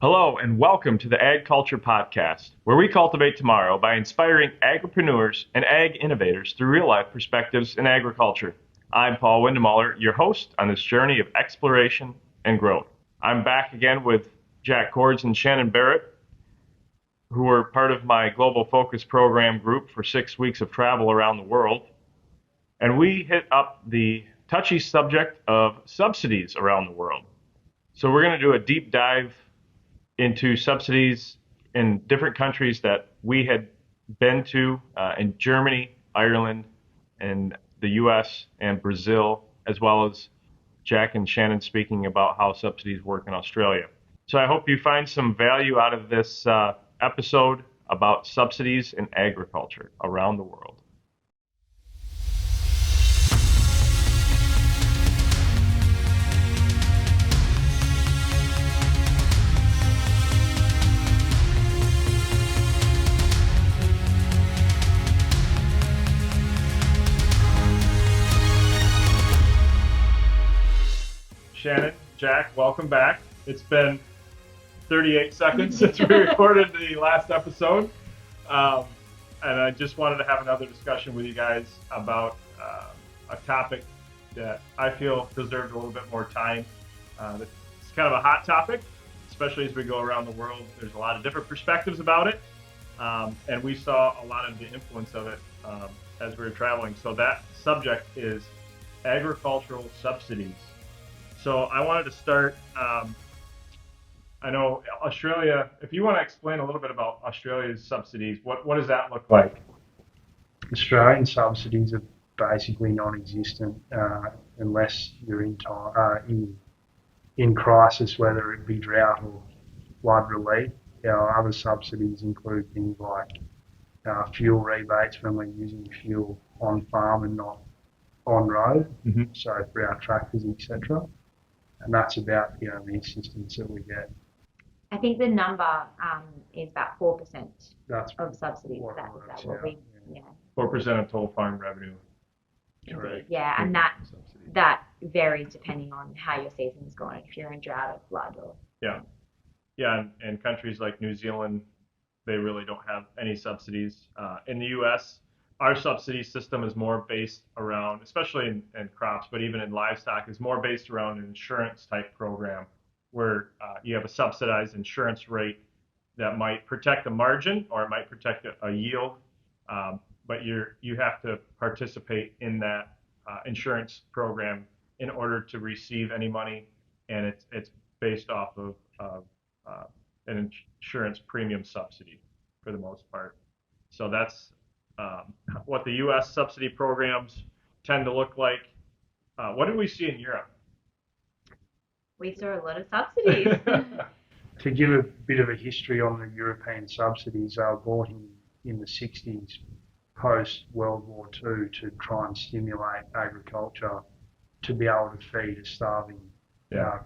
Hello and welcome to the Ag Culture Podcast, where we cultivate tomorrow by inspiring agripreneurs and ag innovators through real-life perspectives in agriculture. I'm Paul Windemuller, your host on this journey of exploration and growth. I'm back again with Courts and Shannen Barrett, who were part of my Global Focus Program group for 6 weeks of travel around the world. And we hit up the touchy subject of subsidies around the world. So we're going to do a deep dive into subsidies in different countries that we had been to in Germany, Ireland, and the US and Brazil, as well as Jack and Shannen speaking about how subsidies work in Australia. So I hope you find some value out of this episode about subsidies in agriculture around the world. Shannen, Jack, welcome back. It's been 38 seconds since we recorded the last episode. And I just wanted to have another discussion with you guys about a topic that I feel deserved a little bit more time. It's kind of a hot topic, especially as we go around the world. There's a lot of different perspectives about it. And we saw a lot of the influence of it as we were traveling. So that subject is agricultural subsidies. So I wanted to start, I know Australia, if you want to explain a little bit about Australia's subsidies, what does that look like? Australian subsidies are basically non-existent unless you're in crisis, whether it be drought or flood relief. Our other subsidies include things like fuel rebates when we're using fuel on farm and not on road, so for our tractors, etc. And that's about the only assistance that we get. I think the number is about 4% of subsidies. That's what we 4% of total farm revenue. Correct. Yeah, and that varies depending on how your season is going. If you're in drought or flood, or and countries like New Zealand, they really don't have any subsidies. In the U.S., our subsidy system is more based around, especially in crops, but even in livestock, is more based around an insurance type program where you have a subsidized insurance rate that might protect a margin or it might protect a yield, but you have to participate in that insurance program in order to receive any money, and it's based off of an insurance premium subsidy for the most part. So that's what the U.S. subsidy programs tend to look like. What did we see in Europe? We saw a lot of subsidies. To give a bit of a history on the European subsidies, they were brought in the 60s post-World War II to try and stimulate agriculture to be able to feed a starving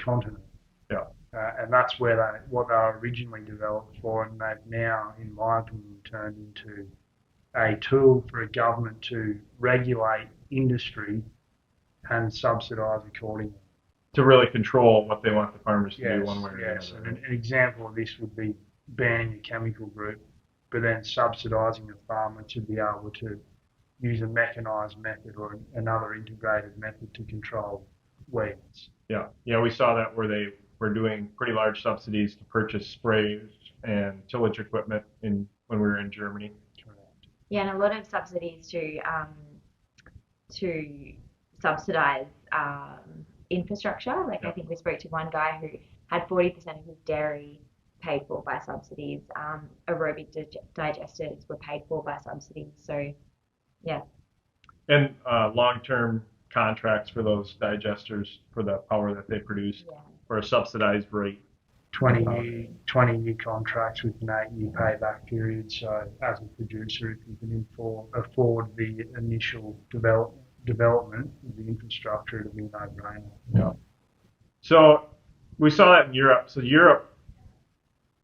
continent. Yeah. And that's what they were originally developed for, and they've now, in my opinion, turned into a tool for a government to regulate industry and subsidise accordingly. To really control what they want the farmers to do one way or another. another. And an example of this would be banning a chemical group, but then subsidising a farmer to be able to use a mechanised method or another integrated method to control weeds. Yeah, we saw that where they were doing pretty large subsidies to purchase sprays and tillage equipment when we were in Germany. Yeah, and a lot of subsidies to subsidise infrastructure. I think we spoke to one guy who had 40% of his dairy paid for by subsidies. Aerobic digesters were paid for by subsidies. So, yeah. And long-term contracts for those digesters for the power that they produce for a subsidized rate. 20-year contracts with an 8-year payback period. So as a producer, if you can afford the initial development of the infrastructure, it'll be a no-brainer. Yeah. So we saw that in Europe. So Europe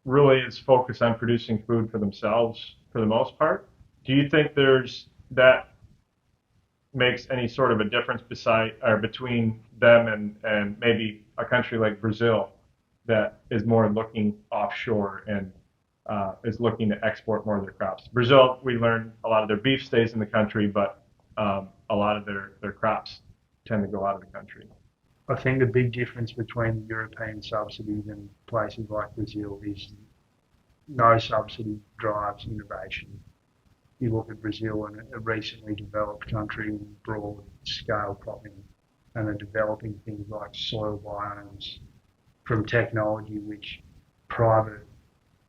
really is focused on producing food for themselves for the most part. Do you think that makes any sort of a difference between them and maybe a country like Brazil, that is more looking offshore and is looking to export more of their crops. Brazil, we learned a lot of their beef stays in the country, but a lot of their crops tend to go out of the country. I think the big difference between the European subsidies and places like Brazil is no subsidy drives innovation. You look at Brazil and a recently developed country in broad scale cropping, and they're developing things like soil biomes from technology which private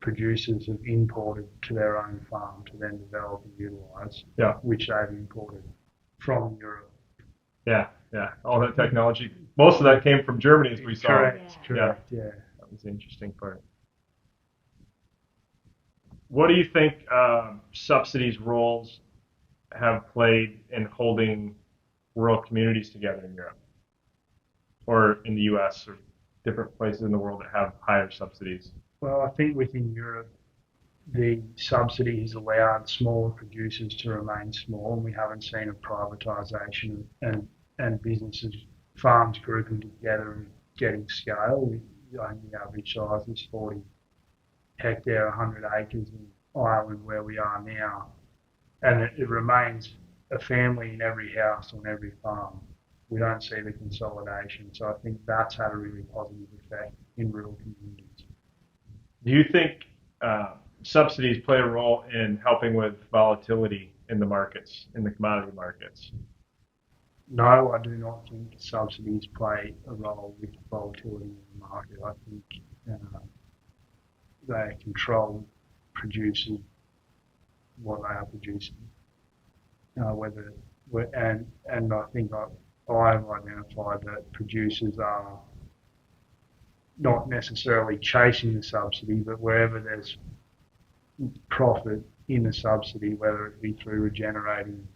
producers have imported to their own farm to then develop and utilise, which they've imported from Europe. Yeah, all that technology. Most of that came from Germany, as we saw. Correct. Yeah. That was the interesting part. What do you think subsidies roles have played in holding rural communities together in Europe or in the U.S. or different places in the world that have higher subsidies? Well, I think within Europe, the subsidy has allowed smaller producers to remain small, and we haven't seen a privatisation and businesses, farms grouping together and getting scale. I think the average size is 40 hectare, 100 acres in Ireland where we are now, and it remains a family in every house on every farm. We don't see the consolidation, so I think that's had a really positive effect in rural communities. Do you think subsidies play a role in helping with volatility in the markets, in the commodity markets? No, I do not think subsidies play a role with volatility in the market. I think they control producing what they are producing. And I think I've identified that producers are not necessarily chasing the subsidy, but wherever there's profit in the subsidy, whether it be through regenerating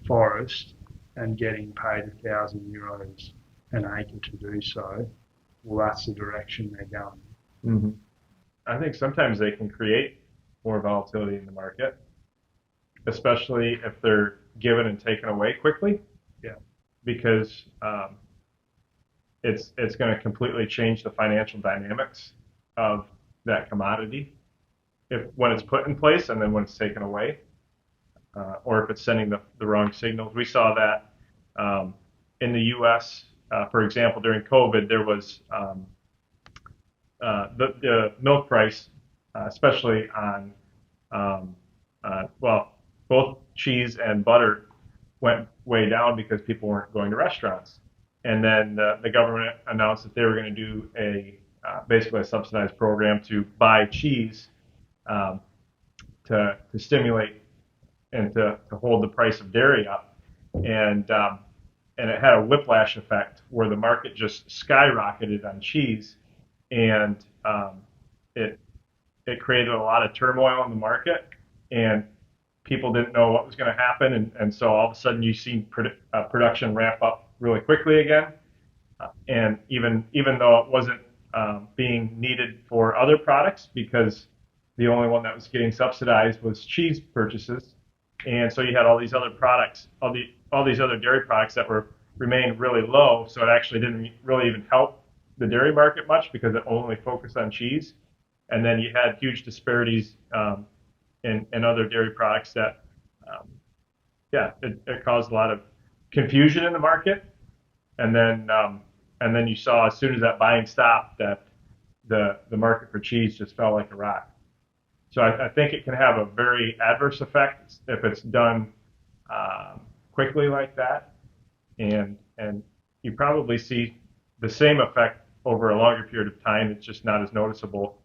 forest and getting paid €1,000 an acre to do so, well, that's the direction they're going. Mm-hmm. I think sometimes they can create more volatility in the market, especially if they're given and taken away quickly. Yeah. Because it's going to completely change the financial dynamics of that commodity when it's put in place and then when it's taken away, or if it's sending the wrong signals. We saw that in the U.S., for example, during COVID, there was the milk price, especially on both cheese and butter went way down because people weren't going to restaurants. And then the government announced that they were going to do basically a subsidized program to buy cheese to stimulate and to hold the price of dairy up. And it had a whiplash effect where the market just skyrocketed on cheese, and it created a lot of turmoil in the market, and people didn't know what was going to happen, and so all of a sudden you see production ramp up really quickly again, and even though it wasn't being needed for other products, because the only one that was getting subsidized was cheese purchases, and so you had all these other products, all these other dairy products that remained really low, so it actually didn't really even help the dairy market much because it only focused on cheese, and then you had huge disparities in other dairy products that, it caused a lot of confusion in the market, and then you saw as soon as that buying stopped that the market for cheese just fell like a rock. So I think it can have a very adverse effect if it's done quickly like that, and you probably see the same effect over a longer period of time. It's just not as noticeable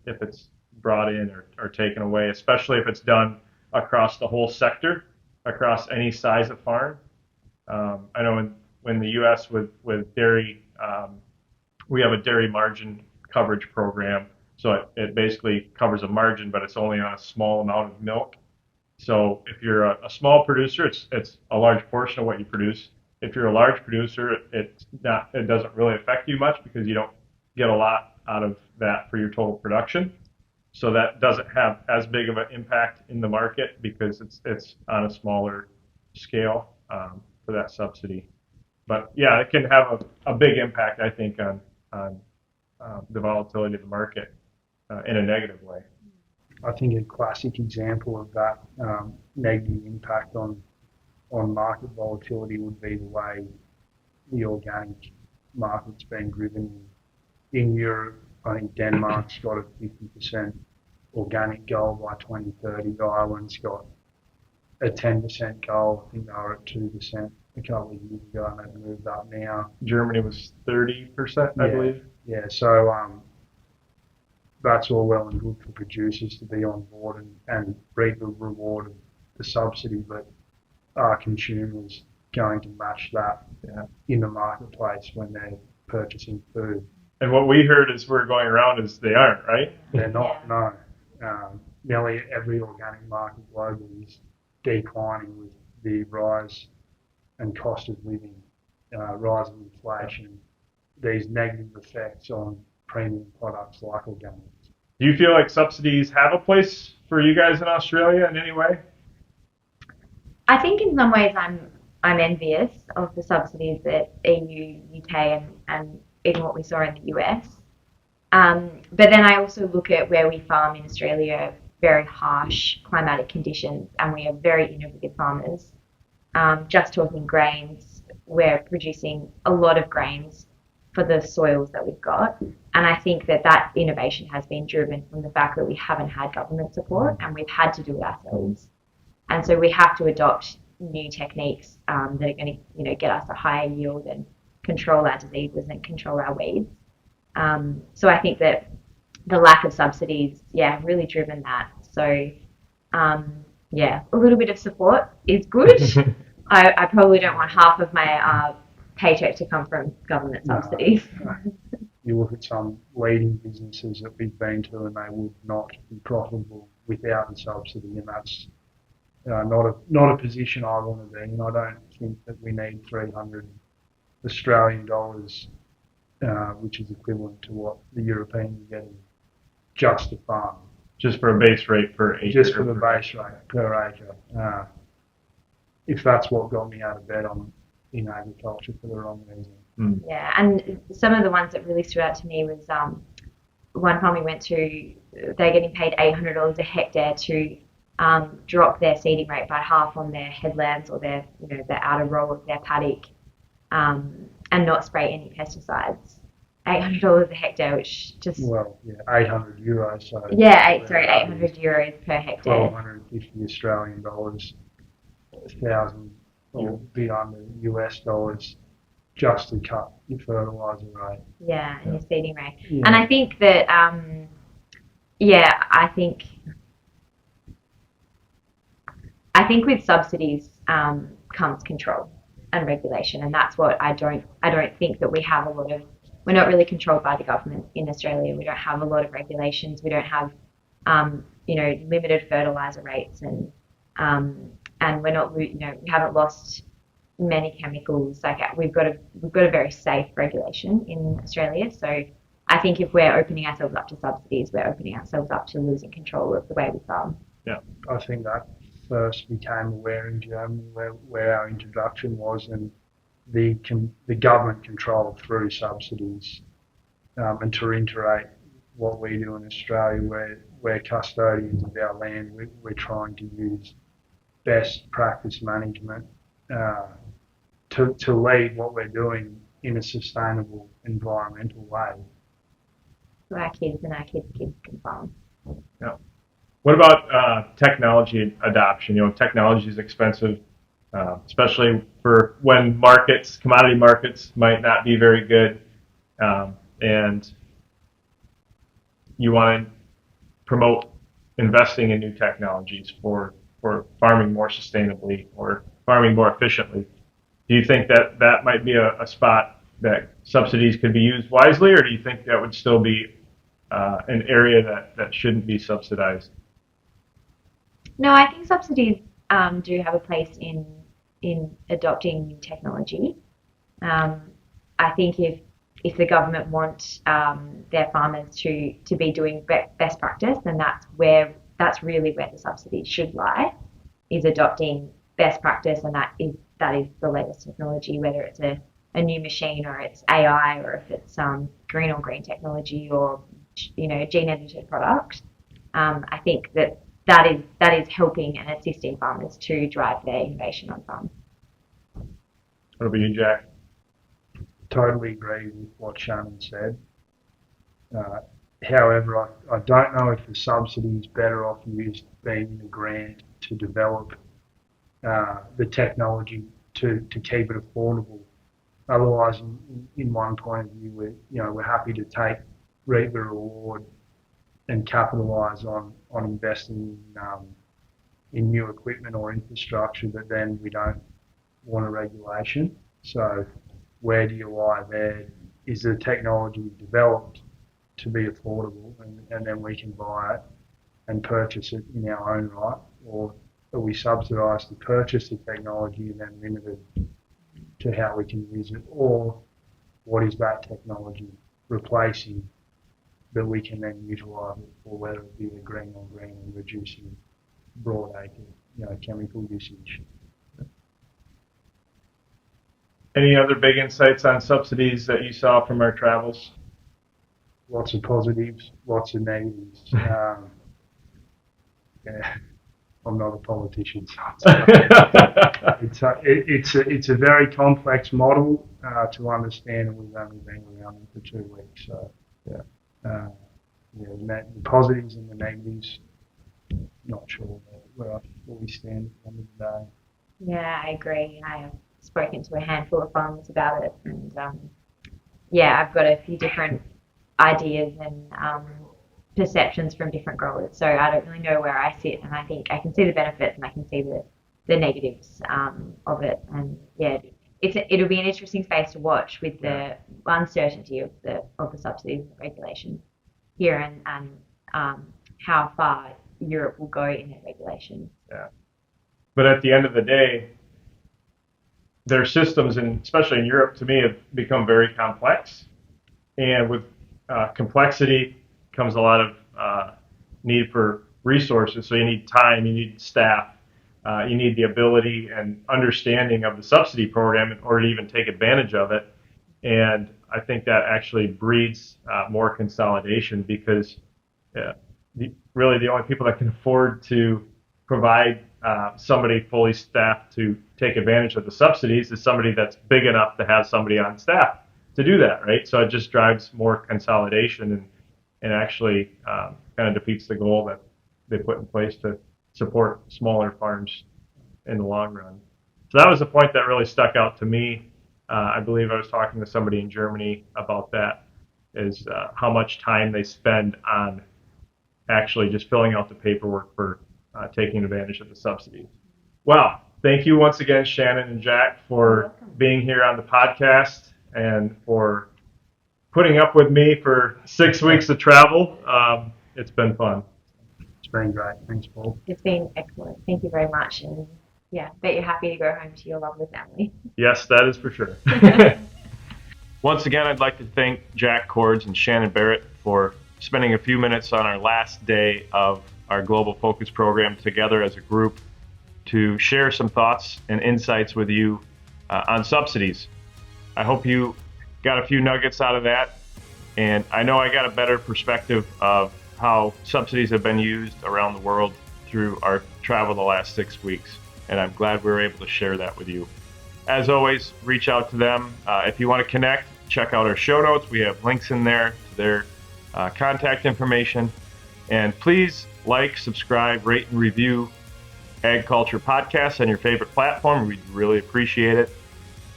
if it's brought in or taken away, especially if it's done across the whole sector, across any size of farm. I know in the U.S. with dairy, we have a dairy margin coverage program. So it basically covers a margin, but it's only on a small amount of milk. So if you're a small producer, it's a large portion of what you produce. If you're a large producer, it doesn't really affect you much because you don't get a lot out of that for your total production. So that doesn't have as big of an impact in the market because it's on a smaller scale for that subsidy. But yeah, it can have a big impact, I think, on the volatility of the market in a negative way. I think a classic example of that negative impact on market volatility would be the way the organic market's been driven in Europe. I think Denmark's got a 50% organic goal by 2030. Ireland's got a 10% goal. I think they were at 2% a couple of years ago, and they've moved up now. Germany was 30%, I believe. Yeah, so that's all well and good for producers to be on board and reap the reward of the subsidy, but are consumers going to match that in the marketplace when they're purchasing food? And what we heard as we're going around is they aren't, right? They're not, no. Nearly every organic market globally is declining with the rise and cost of living, rise of inflation, these negative effects on premium products like organics. Do you feel like subsidies have a place for you guys in Australia in any way? I think in some ways I'm envious of the subsidies that EU, UK, and even what we saw in the US. But then I also look at where we farm in Australia, very harsh climatic conditions, and we have very innovative farmers. Just talking grains, we're producing a lot of grains for the soils that we've got. And I think that innovation has been driven from the fact that we haven't had government support and we've had to do it ourselves. And so we have to adopt new techniques that are going to, get us a higher yield and control our diseases and control our weeds. So I think that the lack of subsidies, really driven that. So, a little bit of support is good. I probably don't want half of my paycheck to come from government subsidies. No. You look at some leading businesses that we've been to, and they would not be profitable without the subsidy, and that's not a position I want to be in. I don't think that we need 300 Australian dollars, which is equivalent to what the Europeans are getting, just to farm. Just for a base rate per acre. Just for the base rate per acre. If that's what got me out of bed, I'm in agriculture for the wrong reason. Yeah, and some of the ones that really stood out to me was one farm we went to, they're getting paid $800 a hectare to drop their seeding rate by half on their headlands or their, the outer row of their paddock, and not spray any pesticides. $800 a hectare, which just... Well, 800 euros. So 800 euros per hectare. 1,250 Australian dollars, 1,000 or a bit under US dollars, just to cut your fertiliser rate. Yeah, and your seeding rate. Yeah. And I think that, I think with subsidies comes control and regulation, and that's what I don't think that we have a lot of. We're not really controlled by the government in Australia. We don't have a lot of regulations. We don't have, limited fertiliser rates, and we're not, we haven't lost many chemicals. Like we've got a very safe regulation in Australia. So I think if we're opening ourselves up to subsidies, we're opening ourselves up to losing control of the way we farm. Yeah, I think that first became aware in Germany where our introduction was, and the government control through subsidies. And to reiterate what we do in Australia, we're custodians of our land. We're trying to use best practice management to lead what we're doing in a sustainable environmental way. So our kids and our kids' kids can farm. Yeah. What about technology adoption? Technology is expensive, especially for when commodity markets might not be very good, and you want to promote investing in new technologies for farming more sustainably or farming more efficiently. Do you think that might be a spot that subsidies could be used wisely, or do you think that would still be an area that shouldn't be subsidized? No, I think subsidies do have a place in adopting new technology. I think if the government want their farmers to be doing best practice, then that's really where the subsidies should lie, is adopting best practice, and that is the latest technology, whether it's a a new machine, or it's AI, or if it's green technology, or gene edited product. I think that is helping and assisting farmers to drive their innovation on farm. What about you, Jack? Totally agree with what Shannon said. However, I don't know if the subsidy is better off used being a grant to develop the technology to keep it affordable. Otherwise, in one point of view, we're happy to reap the reward and capitalise on investing in new equipment or infrastructure, but then we don't want a regulation. So where do you lie there? Is the technology developed to be affordable, and then we can buy it and purchase it in our own right, or are we subsidised to purchase the technology and then limit it to how we can use it, or what is that technology replacing that we can then utilise it for, whether it be the green on green and reducing broad acre, chemical usage. Any other big insights on subsidies that you saw from our travels? Lots of positives, lots of negatives. I'm not a politician, so it's a very complex model to understand, and we've only been around it for 2 weeks. So the positives and the negatives, not sure where we stand at the end of the day. Yeah, I agree. I have spoken to a handful of farmers about it, and I've got a few different ideas and perceptions from different growers. So I don't really know where I sit, and I think I can see the benefits and I can see the negatives of it. And it'll be an interesting space to watch with the uncertainty of the subsidies and regulations here, and how far Europe will go in their regulation. Yeah. But at the end of the day, their systems, and especially in Europe, to me, have become very complex. And with complexity comes a lot of need for resources. So you need time, you need staff, you need the ability and understanding of the subsidy program in order to even take advantage of it. And I think that actually breeds more consolidation, because really the only people that can afford to provide somebody fully staffed to take advantage of the subsidies is somebody that's big enough to have somebody on staff to do that, right? So it just drives more consolidation and actually kind of defeats the goal that they put in place to support smaller farms in the long run. So that was a point that really stuck out to me. I believe I was talking to somebody in Germany about that, is how much time they spend on actually just filling out the paperwork for taking advantage of the subsidies. Well, thank you once again, Shannon and Jack, for being here on the podcast and for putting up with me for 6 weeks of travel. It's been fun. It's been great. Thanks, Paul. It's been excellent. Thank you very much. And bet you're happy to go home to your lovely family. Yes, that is for sure. Once again, I'd like to thank Jack Courts and Shannen Barrett for spending a few minutes on our last day of our Global Focus program together as a group to share some thoughts and insights with you on subsidies. I hope you got a few nuggets out of that, and I know I got a better perspective of how subsidies have been used around the world through our travel the last 6 weeks, and I'm glad we were able to share that with you. As always, reach out to them. If you want to connect, check out our show notes. We have links in there to their contact information. And please like, subscribe, rate, and review Ag Culture Podcast on your favorite platform. We'd really appreciate it.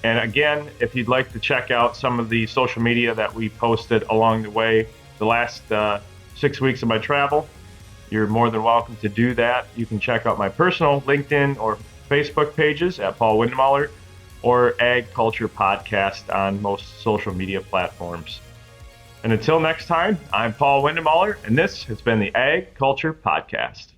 And again, if you'd like to check out some of the social media that we posted along the way, the last 6 weeks of my travel, you're more than welcome to do that. You can check out my personal LinkedIn or Facebook pages at Paul Windemuller, or Ag Culture Podcast on most social media platforms. And until next time, I'm Paul Windemuller, and this has been the Ag Culture Podcast.